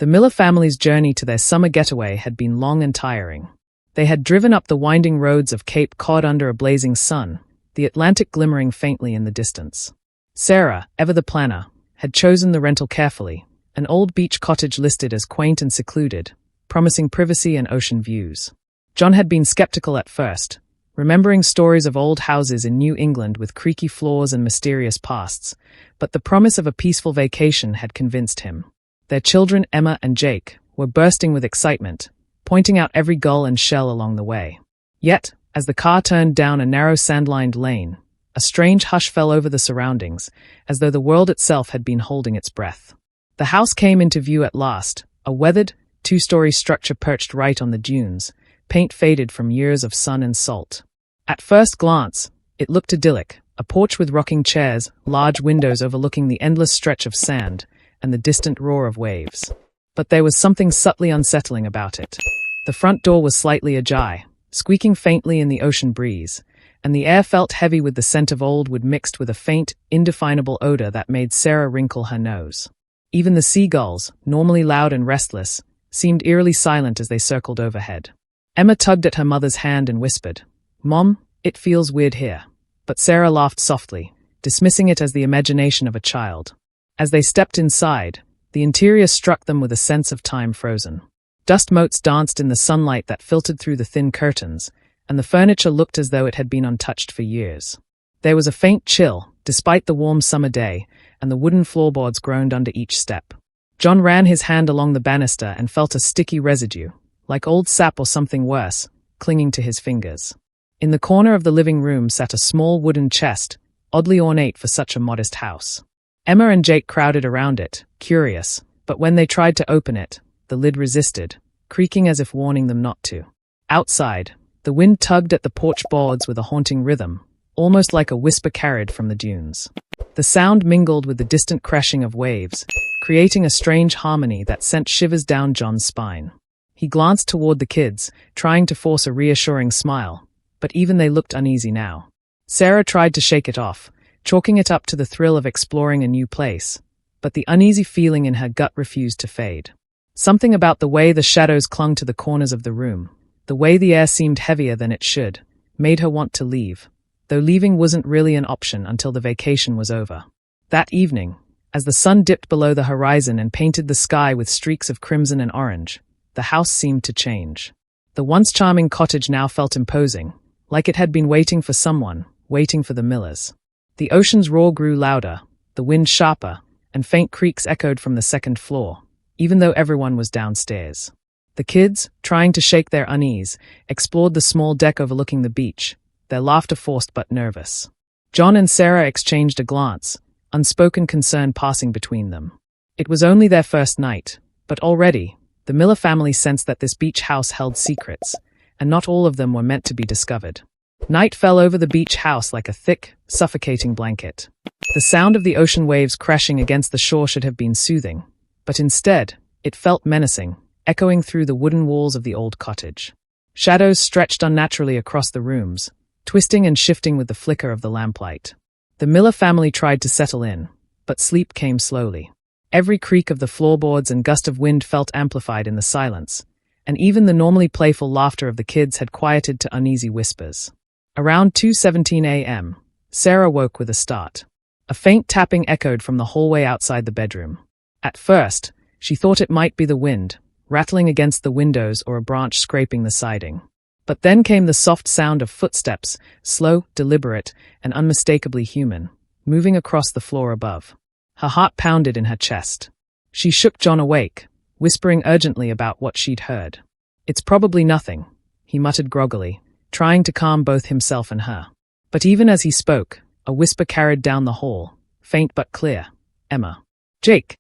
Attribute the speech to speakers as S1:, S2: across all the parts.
S1: The Miller family's journey to their summer getaway had been long and tiring. They had driven up the winding roads of Cape Cod under a blazing sun, the Atlantic glimmering faintly in the distance. Sarah, ever the planner, had chosen the rental carefully, an old beach cottage listed as quaint and secluded, promising privacy and ocean views. John had been skeptical at first, remembering stories of old houses in New England with creaky floors and mysterious pasts, but the promise of a peaceful vacation had convinced him. Their children, Emma and Jake, were bursting with excitement, pointing out every gull and shell along the way. Yet, as the car turned down a narrow sand-lined lane, a strange hush fell over the surroundings, as though the world itself had been holding its breath. The house came into view at last, a weathered, two-story structure perched right on the dunes, paint faded from years of sun and salt. At first glance, it looked idyllic, a porch with rocking chairs, large windows overlooking the endless stretch of sand, and the distant roar of waves. But there was something subtly unsettling about it. The front door was slightly ajar, squeaking faintly in the ocean breeze, and the air felt heavy with the scent of old wood mixed with a faint, indefinable odor that made Sarah wrinkle her nose. Even the seagulls, normally loud and restless, seemed eerily silent as they circled overhead. Emma tugged at her mother's hand and whispered, "Mom, it feels weird here." But Sarah laughed softly, dismissing it as the imagination of a child. As they stepped inside, the interior struck them with a sense of time frozen. Dust motes danced in the sunlight that filtered through the thin curtains, and the furniture looked as though it had been untouched for years. There was a faint chill, despite the warm summer day, and the wooden floorboards groaned under each step. John ran his hand along the banister and felt a sticky residue, like old sap or something worse, clinging to his fingers. In the corner of the living room sat a small wooden chest, oddly ornate for such a modest house. Emma and Jake crowded around it, curious, but when they tried to open it, the lid resisted, creaking as if warning them not to. Outside, the wind tugged at the porch boards with a haunting rhythm, almost like a whisper carried from the dunes. The sound mingled with the distant crashing of waves, creating a strange harmony that sent shivers down John's spine. He glanced toward the kids, trying to force a reassuring smile, but even they looked uneasy now. Sarah tried to shake it off, chalking it up to the thrill of exploring a new place, but the uneasy feeling in her gut refused to fade. Something about the way the shadows clung to the corners of the room, the way the air seemed heavier than it should, made her want to leave, though leaving wasn't really an option until the vacation was over. That evening, as the sun dipped below the horizon and painted the sky with streaks of crimson and orange, the house seemed to change. The once charming cottage now felt imposing, like it had been waiting for someone, waiting for the Millers. The ocean's roar grew louder, the wind sharper, and faint creaks echoed from the second floor, even though everyone was downstairs. The kids, trying to shake their unease, explored the small deck overlooking the beach, their laughter forced but nervous. John and Sarah exchanged a glance, unspoken concern passing between them. It was only their first night, but already, the Miller family sensed that this beach house held secrets, and not all of them were meant to be discovered. Night fell over the beach house like a thick, suffocating blanket. The sound of the ocean waves crashing against the shore should have been soothing, but instead, it felt menacing, echoing through the wooden walls of the old cottage. Shadows stretched unnaturally across the rooms, twisting and shifting with the flicker of the lamplight. The Miller family tried to settle in, but sleep came slowly. Every creak of the floorboards and gust of wind felt amplified in the silence, and even the normally playful laughter of the kids had quieted to uneasy whispers. Around 2:17 a.m., Sarah woke with a start. A faint tapping echoed from the hallway outside the bedroom. At first, she thought it might be the wind, rattling against the windows or a branch scraping the siding. But then came the soft sound of footsteps, slow, deliberate, and unmistakably human, moving across the floor above. Her heart pounded in her chest. She shook John awake, whispering urgently about what she'd heard. "It's probably nothing," he muttered groggily, trying to calm both himself and her. But even as he spoke, a whisper carried down the hall, faint but clear. "Emma." "Jake."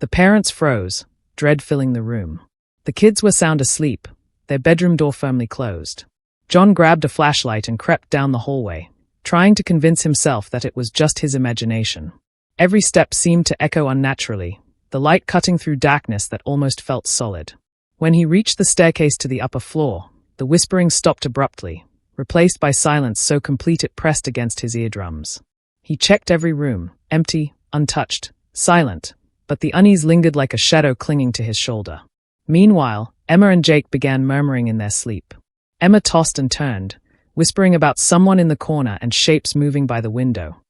S1: The parents froze, dread filling the room. The kids were sound asleep, their bedroom door firmly closed. John grabbed a flashlight and crept down the hallway, trying to convince himself that it was just his imagination. Every step seemed to echo unnaturally, the light cutting through darkness that almost felt solid. When he reached the staircase to the upper floor, the whispering stopped abruptly, replaced by silence so complete it pressed against his eardrums. He checked every room, empty, untouched, silent, but the unease lingered like a shadow clinging to his shoulder. Meanwhile, Emma and Jake began murmuring in their sleep. Emma tossed and turned, whispering about someone in the corner and shapes moving by the window.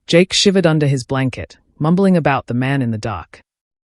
S1: Jake shivered under his blanket, mumbling about the man in the dark.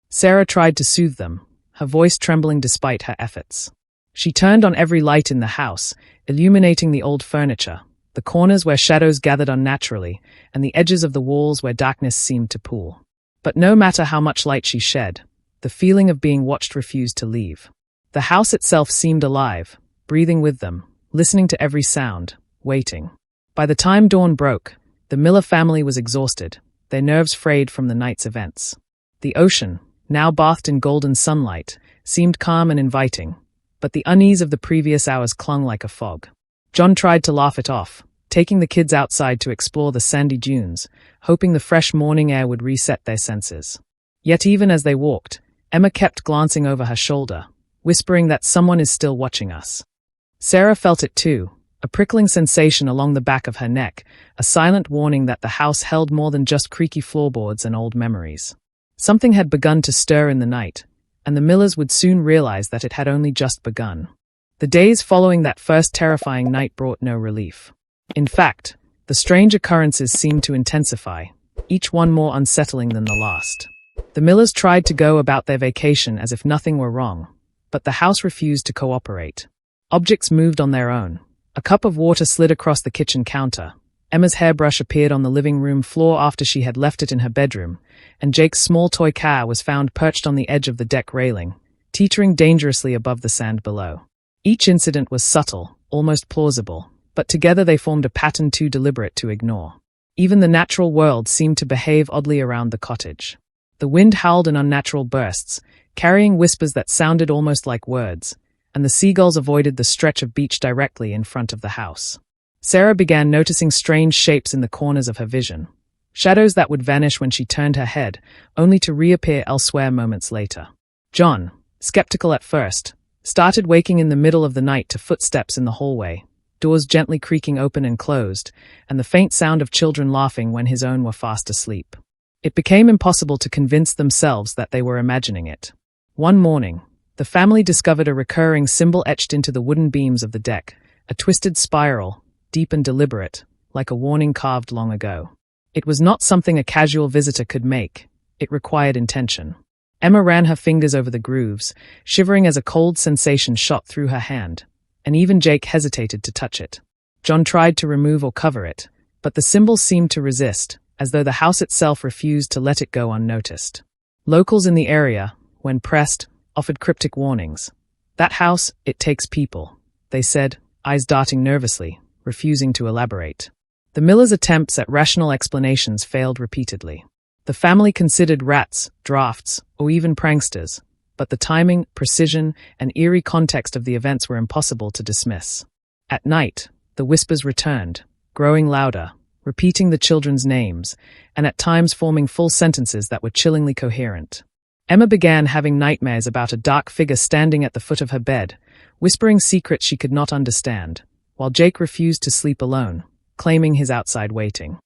S1: Sarah tried to soothe them, her voice trembling despite her efforts. She turned on every light in the house, illuminating the old furniture, the corners where shadows gathered unnaturally, and the edges of the walls where darkness seemed to pool. But no matter how much light she shed, the feeling of being watched refused to leave. The house itself seemed alive, breathing with them, listening to every sound, waiting. By the time dawn broke, the Miller family was exhausted, their nerves frayed from the night's events. The ocean, now bathed in golden sunlight, seemed calm and inviting, but the unease of the previous hours clung like a fog. John tried to laugh it off, taking the kids outside to explore the sandy dunes, hoping the fresh morning air would reset their senses. Yet even as they walked, Emma kept glancing over her shoulder, whispering that someone is still watching us. Sarah felt it too, a prickling sensation along the back of her neck, a silent warning that the house held more than just creaky floorboards and old memories. Something had begun to stir in the night, and the Millers would soon realize that it had only just begun. The days following that first terrifying night brought no relief. In fact, the strange occurrences seemed to intensify, each one more unsettling than the last. The Millers tried to go about their vacation as if nothing were wrong, but the house refused to cooperate. Objects moved on their own. A cup of water slid across the kitchen counter. Emma's hairbrush appeared on the living room floor after she had left it in her bedroom, and Jake's small toy car was found perched on the edge of the deck railing, teetering dangerously above the sand below. Each incident was subtle, almost plausible, but together they formed a pattern too deliberate to ignore. Even the natural world seemed to behave oddly around the cottage. The wind howled in unnatural bursts, carrying whispers that sounded almost like words, and the seagulls avoided the stretch of beach directly in front of the house. Sarah began noticing strange shapes in the corners of her vision, shadows that would vanish when she turned her head, only to reappear elsewhere moments later. John, skeptical at first, started waking in the middle of the night to footsteps in the hallway, doors gently creaking open and closed, and the faint sound of children laughing when his own were fast asleep. It became impossible to convince themselves that they were imagining it. One morning, the family discovered a recurring symbol etched into the wooden beams of the deck, a twisted spiral, deep and deliberate, like a warning carved long ago. It was not something a casual visitor could make. It required intention. Emma ran her fingers over the grooves, shivering as a cold sensation shot through her hand, and even Jake hesitated to touch it. John tried to remove or cover it, but the symbol seemed to resist, as though the house itself refused to let it go unnoticed. Locals in the area, when pressed, offered cryptic warnings. "That house, it takes people," they said, eyes darting nervously, refusing to elaborate. The Millers' attempts at rational explanations failed repeatedly. The family considered rats, drafts, or even pranksters, but the timing, precision, and eerie context of the events were impossible to dismiss. At night, the whispers returned, growing louder, repeating the children's names, and at times forming full sentences that were chillingly coherent. Emma began having nightmares about a dark figure standing at the foot of her bed, whispering secrets she could not understand, while Jake refused to sleep alone, claiming his outside waiting.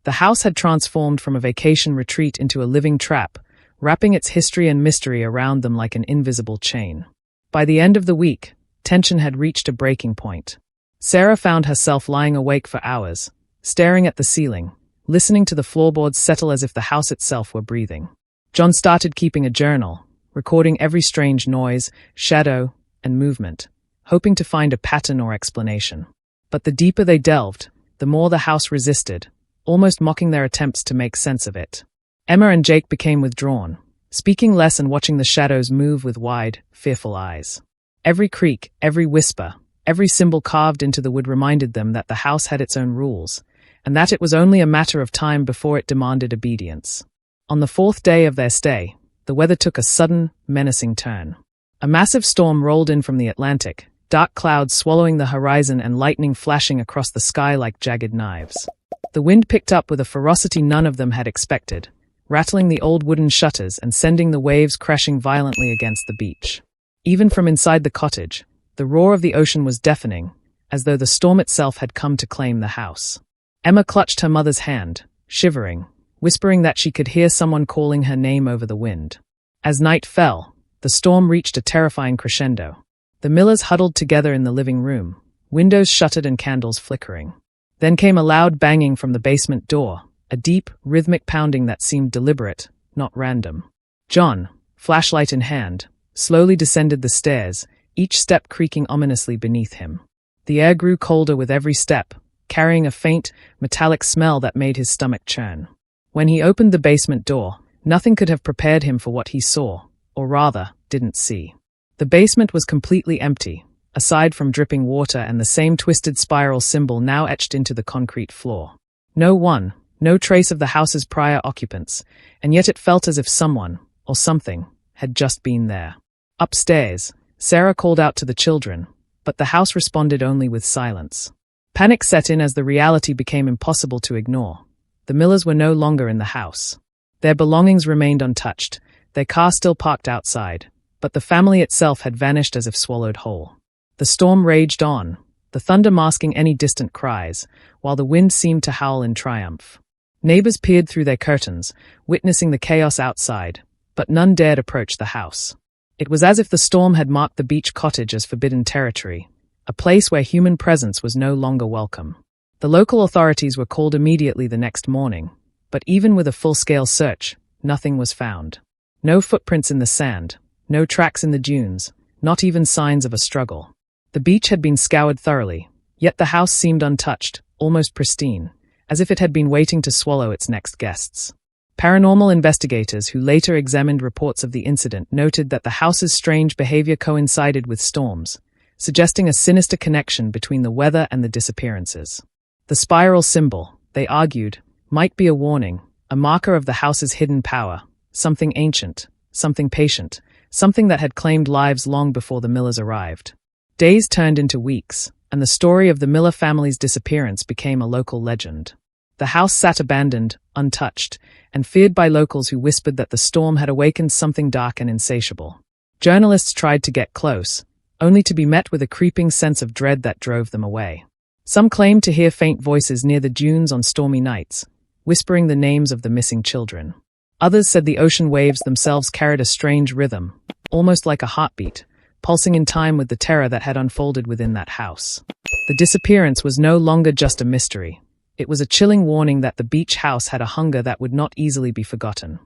S1: The house had transformed from a vacation retreat into a living trap, wrapping its history and mystery around them like an invisible chain. By the end of the week, tension had reached a breaking point. Sarah found herself lying awake for hours, staring at the ceiling, listening to the floorboards settle as if the house itself were breathing. John started keeping a journal, recording every strange noise, shadow, and movement, hoping to find a pattern or explanation. But the deeper they delved, the more the house resisted, almost mocking their attempts to make sense of it. Emma and Jake became withdrawn, speaking less and watching the shadows move with wide, fearful eyes. Every creak, every whisper, every symbol carved into the wood reminded them that the house had its own rules, and that it was only a matter of time before it demanded obedience. On the fourth day of their stay, the weather took a sudden, menacing turn. A massive storm rolled in from the Atlantic, dark clouds swallowing the horizon and lightning flashing across the sky like jagged knives. The wind picked up with a ferocity none of them had expected, rattling the old wooden shutters and sending the waves crashing violently against the beach. Even from inside the cottage, the roar of the ocean was deafening, as though the storm itself had come to claim the house. Emma clutched her mother's hand, shivering, whispering that she could hear someone calling her name over the wind. As night fell, the storm reached a terrifying crescendo. The Millers huddled together in the living room, windows shuttered and candles flickering. Then came a loud banging from the basement door, a deep, rhythmic pounding that seemed deliberate, not random. John, flashlight in hand, slowly descended the stairs, each step creaking ominously beneath him. The air grew colder with every step, carrying a faint, metallic smell that made his stomach churn. When he opened the basement door, nothing could have prepared him for what he saw, or rather, didn't see. The basement was completely empty, aside from dripping water and the same twisted spiral symbol now etched into the concrete floor. No trace of the house's prior occupants, and yet it felt as if someone, or something, had just been there. Upstairs, Sarah called out to the children, but the house responded only with silence. Panic set in as the reality became impossible to ignore. The Millers were no longer in the house. Their belongings remained untouched, their car still parked outside, but the family itself had vanished as if swallowed whole. The storm raged on, the thunder masking any distant cries, while the wind seemed to howl in triumph. Neighbors peered through their curtains, witnessing the chaos outside, but none dared approach the house. It was as if the storm had marked the beach cottage as forbidden territory, a place where human presence was no longer welcome. The local authorities were called immediately the next morning, but even with a full-scale search, nothing was found. No footprints in the sand, no tracks in the dunes, not even signs of a struggle. The beach had been scoured thoroughly, yet the house seemed untouched, almost pristine, as if it had been waiting to swallow its next guests. Paranormal investigators who later examined reports of the incident noted that the house's strange behavior coincided with storms, suggesting a sinister connection between the weather and the disappearances. The spiral symbol, they argued, might be a warning, a marker of the house's hidden power, something ancient, something patient, something that had claimed lives long before the Millers arrived. Days turned into weeks, and the story of the Miller family's disappearance became a local legend. The house sat abandoned, untouched, and feared by locals who whispered that the storm had awakened something dark and insatiable. Journalists tried to get close, only to be met with a creeping sense of dread that drove them away. Some claimed to hear faint voices near the dunes on stormy nights, whispering the names of the missing children. Others said the ocean waves themselves carried a strange rhythm, almost like a heartbeat, pulsing in time with the terror that had unfolded within that house. The disappearance was no longer just a mystery. It was a chilling warning that the beach house had a hunger that would not easily be forgotten.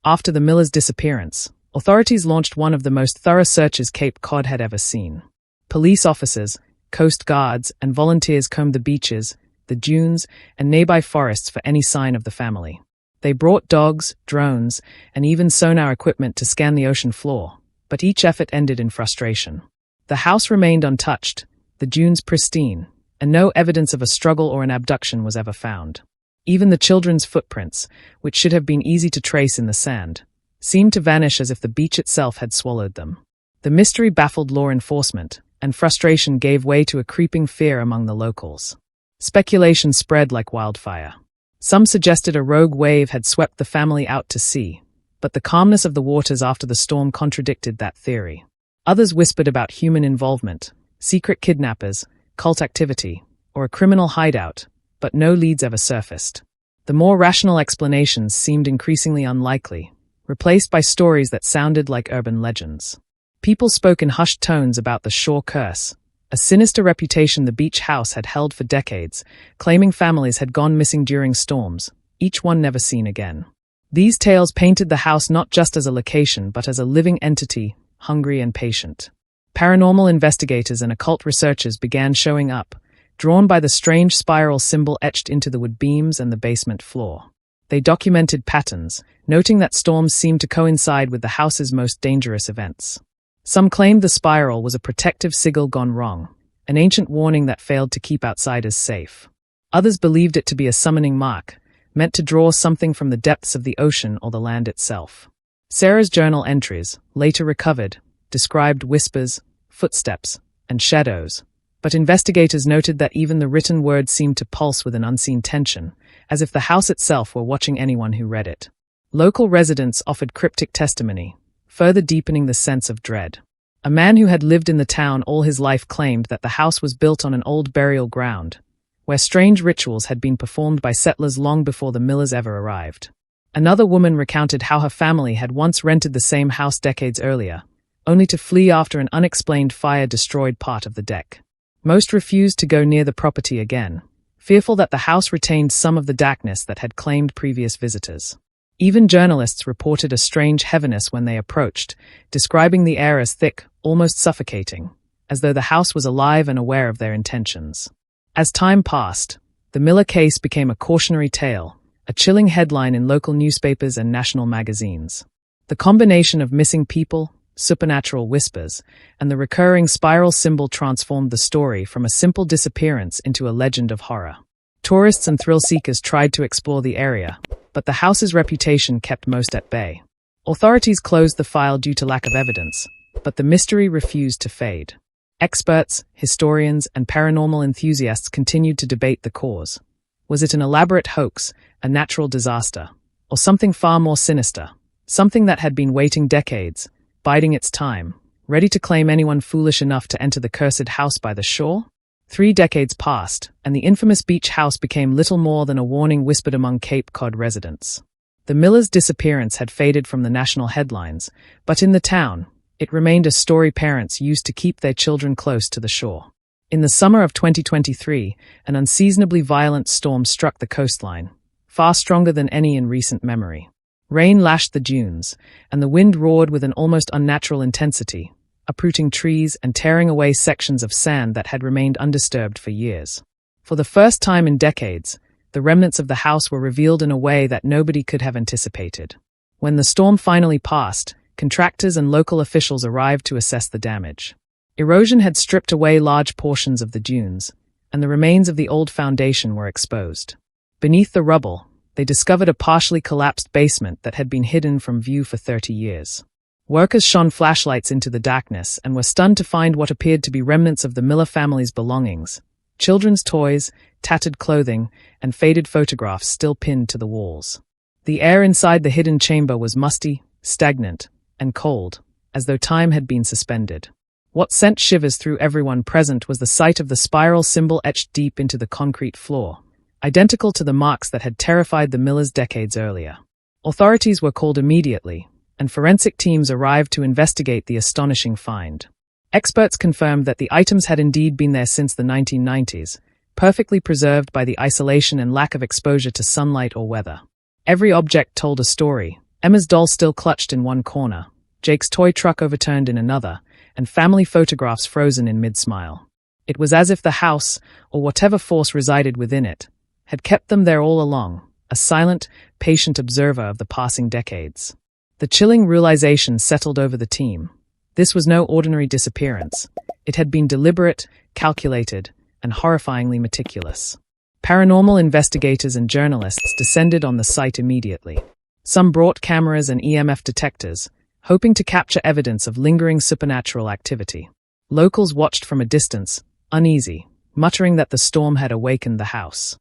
S1: After the Millers' disappearance, authorities launched one of the most thorough searches Cape Cod had ever seen. Police officers, coast guards, and volunteers combed the beaches, the dunes, and nearby forests for any sign of the family. They brought dogs, drones, and even sonar equipment to scan the ocean floor, but each effort ended in frustration. The house remained untouched, the dunes pristine, and no evidence of a struggle or an abduction was ever found. Even the children's footprints, which should have been easy to trace in the sand, seemed to vanish as if the beach itself had swallowed them. The mystery baffled law enforcement, and frustration gave way to a creeping fear among the locals. Speculation spread like wildfire. Some suggested a rogue wave had swept the family out to sea, but the calmness of the waters after the storm contradicted that theory. Others whispered about human involvement, secret kidnappers, cult activity, or a criminal hideout, but no leads ever surfaced. The more rational explanations seemed increasingly unlikely, replaced by stories that sounded like urban legends. People spoke in hushed tones about the shore curse, a sinister reputation the beach house had held for decades, claiming families had gone missing during storms, each one never seen again. These tales painted the house not just as a location but as a living entity, hungry and patient. Paranormal investigators and occult researchers began showing up, drawn by the strange spiral symbol etched into the wood beams and the basement floor. They documented patterns, noting that storms seemed to coincide with the house's most dangerous events. Some claimed the spiral was a protective sigil gone wrong, an ancient warning that failed to keep outsiders safe. Others believed it to be a summoning mark, meant to draw something from the depths of the ocean or the land itself. Sarah's journal entries, later recovered, described whispers, footsteps, and shadows, but investigators noted that even the written word seemed to pulse with an unseen tension, as if the house itself were watching anyone who read it. Local residents offered cryptic testimony, further deepening the sense of dread. A man who had lived in the town all his life claimed that the house was built on an old burial ground, where strange rituals had been performed by settlers long before the Millers ever arrived. Another woman recounted how her family had once rented the same house decades earlier, only to flee after an unexplained fire destroyed part of the deck. Most refused to go near the property again, fearful that the house retained some of the darkness that had claimed previous visitors. Even journalists reported a strange heaviness when they approached, describing the air as thick, almost suffocating, as though the house was alive and aware of their intentions. As time passed, the Miller case became a cautionary tale, a chilling headline in local newspapers and national magazines. The combination of missing people, supernatural whispers, and the recurring spiral symbol transformed the story from a simple disappearance into a legend of horror. Tourists and thrill-seekers tried to explore the area, but the house's reputation kept most at bay. Authorities closed the file due to lack of evidence, but the mystery refused to fade. Experts, historians, and paranormal enthusiasts continued to debate the cause. Was it an elaborate hoax, a natural disaster, or something far more sinister, something that had been waiting decades, biding its time, ready to claim anyone foolish enough to enter the cursed house by the shore? 3 decades passed, and the infamous beach house became little more than a warning whispered among Cape Cod residents. The Millers' disappearance had faded from the national headlines, but in the town, it remained a story parents used to keep their children close to the shore. In the summer of 2023, an unseasonably violent storm struck the coastline, far stronger than any in recent memory. Rain lashed the dunes, and the wind roared with an almost unnatural intensity, uprooting trees and tearing away sections of sand that had remained undisturbed for years. For the first time in decades, the remnants of the house were revealed in a way that nobody could have anticipated. When the storm finally passed, contractors and local officials arrived to assess the damage. Erosion had stripped away large portions of the dunes, and the remains of the old foundation were exposed. Beneath the rubble, they discovered a partially collapsed basement that had been hidden from view for 30 years. Workers shone flashlights into the darkness and were stunned to find what appeared to be remnants of the Miller family's belongings: children's toys, tattered clothing, and faded photographs still pinned to the walls. The air inside the hidden chamber was musty, stagnant, and cold, as though time had been suspended. What sent shivers through everyone present was the sight of the spiral symbol etched deep into the concrete floor, identical to the marks that had terrified the Millers decades earlier. Authorities were called immediately, and forensic teams arrived to investigate the astonishing find. Experts confirmed that the items had indeed been there since the 1990s, perfectly preserved by the isolation and lack of exposure to sunlight or weather. Every object told a story: Emma's doll still clutched in one corner, Jake's toy truck overturned in another, and family photographs frozen in mid-smile. It was as if the house, or whatever force resided within it, had kept them there all along, a silent, patient observer of the passing decades. The chilling realization settled over the team. This was no ordinary disappearance. It had been deliberate, calculated, and horrifyingly meticulous. Paranormal investigators and journalists descended on the site immediately. Some brought cameras and EMF detectors, hoping to capture evidence of lingering supernatural activity. Locals watched from a distance, uneasy, muttering that the storm had awakened the house.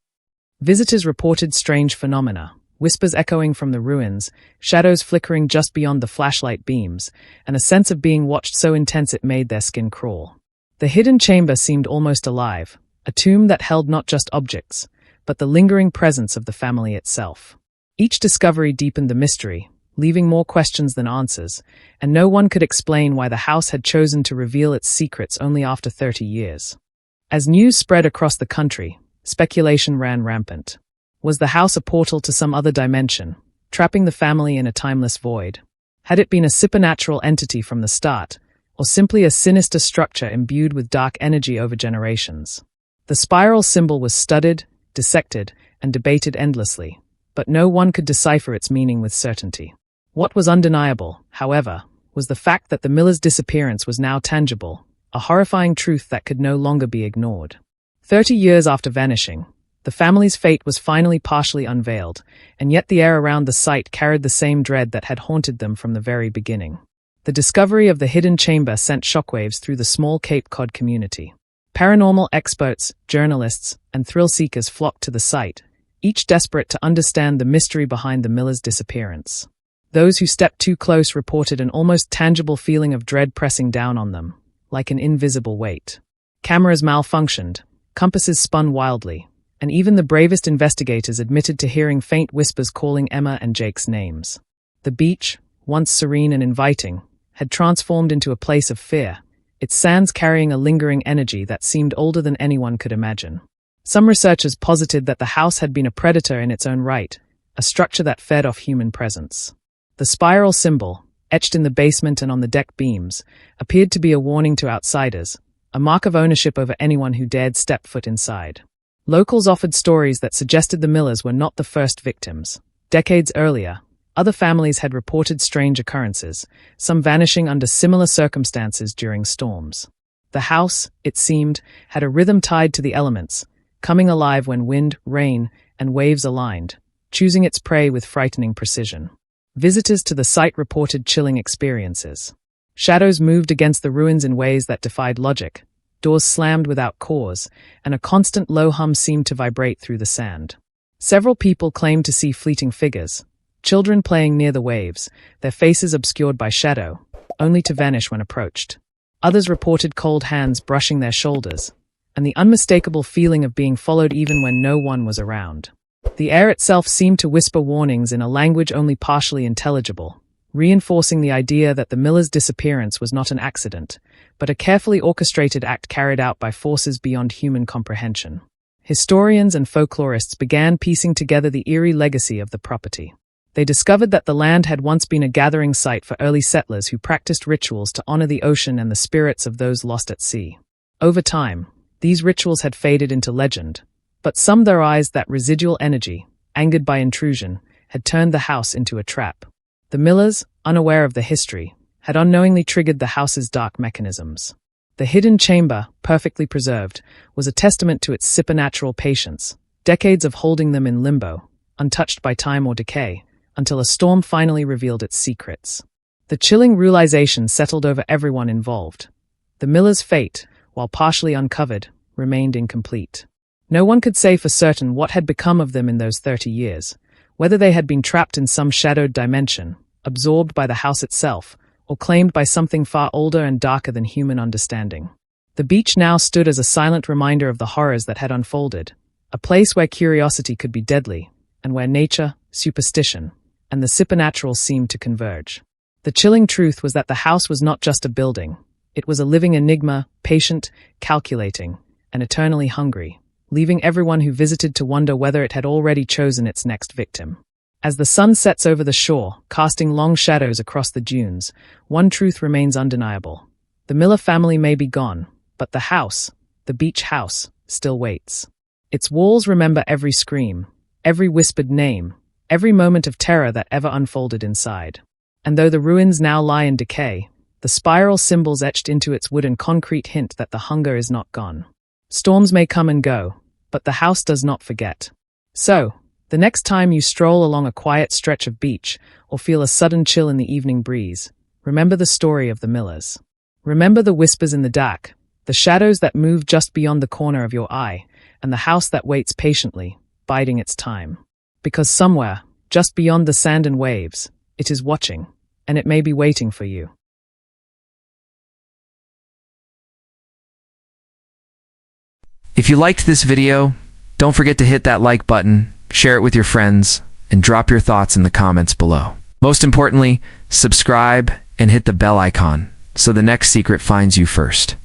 S1: Visitors reported strange phenomena: whispers echoing from the ruins, shadows flickering just beyond the flashlight beams, and a sense of being watched so intense it made their skin crawl. The hidden chamber seemed almost alive, a tomb that held not just objects, but the lingering presence of the family itself. Each discovery deepened the mystery, leaving more questions than answers, and no one could explain why the house had chosen to reveal its secrets only after 30 years. As news spread across the country, speculation ran rampant. Was the house a portal to some other dimension, trapping the family in a timeless void? Had it been a supernatural entity from the start, or simply a sinister structure imbued with dark energy over generations? The spiral symbol was studied, dissected, and debated endlessly, but no one could decipher its meaning with certainty. What was undeniable, however, was the fact that the Millers' disappearance was now tangible, a horrifying truth that could no longer be ignored. 30 years after vanishing, the family's fate was finally partially unveiled, and yet the air around the site carried the same dread that had haunted them from the very beginning. The discovery of the hidden chamber sent shockwaves through the small Cape Cod community. Paranormal experts, journalists, and thrill-seekers flocked to the site, each desperate to understand the mystery behind the Millers' disappearance. Those who stepped too close reported an almost tangible feeling of dread pressing down on them, like an invisible weight. Cameras malfunctioned, compasses spun wildly, and even the bravest investigators admitted to hearing faint whispers calling Emma and Jake's names. The beach, once serene and inviting, had transformed into a place of fear, its sands carrying a lingering energy that seemed older than anyone could imagine. Some researchers posited that the house had been a predator in its own right, a structure that fed off human presence. The spiral symbol, etched in the basement and on the deck beams, appeared to be a warning to outsiders, a mark of ownership over anyone who dared step foot inside. Locals offered stories that suggested the Millers were not the first victims. Decades earlier, other families had reported strange occurrences, some vanishing under similar circumstances during storms. The house, it seemed, had a rhythm tied to the elements, coming alive when wind, rain, and waves aligned, choosing its prey with frightening precision. Visitors to the site reported chilling experiences. Shadows moved against the ruins in ways that defied logic, doors slammed without cause, and a constant low hum seemed to vibrate through the sand. Several people claimed to see fleeting figures, children playing near the waves, their faces obscured by shadow, only to vanish when approached. Others reported cold hands brushing their shoulders, and the unmistakable feeling of being followed even when no one was around. The air itself seemed to whisper warnings in a language only partially intelligible, reinforcing the idea that the Millers' disappearance was not an accident, but a carefully orchestrated act carried out by forces beyond human comprehension. Historians and folklorists began piecing together the eerie legacy of the property. They discovered that the land had once been a gathering site for early settlers who practiced rituals to honor the ocean and the spirits of those lost at sea. Over time, these rituals had faded into legend, but some theorized that residual energy, angered by intrusion, had turned the house into a trap. The Millers, unaware of the history, had unknowingly triggered the house's dark mechanisms. The hidden chamber, perfectly preserved, was a testament to its supernatural patience, decades of holding them in limbo, untouched by time or decay, until a storm finally revealed its secrets. The chilling realization settled over everyone involved. The Millers' fate, while partially uncovered, remained incomplete. No one could say for certain what had become of them in those 30 years, whether they had been trapped in some shadowed dimension, absorbed by the house itself, or claimed by something far older and darker than human understanding. The beach now stood as a silent reminder of the horrors that had unfolded, a place where curiosity could be deadly, and where nature, superstition, and the supernatural seemed to converge. The chilling truth was that the house was not just a building. It was a living enigma, patient, calculating, and eternally hungry, leaving everyone who visited to wonder whether it had already chosen its next victim. As the sun sets over the shore, casting long shadows across the dunes, one truth remains undeniable. The Miller family may be gone, but the house, the beach house, still waits. Its walls remember every scream, every whispered name, every moment of terror that ever unfolded inside. And though the ruins now lie in decay, the spiral symbols etched into its wood and concrete hint that the hunger is not gone. Storms may come and go, but the house does not forget. So, the next time you stroll along a quiet stretch of beach or feel a sudden chill in the evening breeze, remember the story of the Millers. Remember the whispers in the dark, the shadows that move just beyond the corner of your eye, and the house that waits patiently, biding its time. Because somewhere, just beyond the sand and waves, it is watching, and it may be waiting for you.
S2: If you liked this video, don't forget to hit that like button, share it with your friends, and drop your thoughts in the comments below. Most importantly, subscribe and hit the bell icon so the next secret finds you first.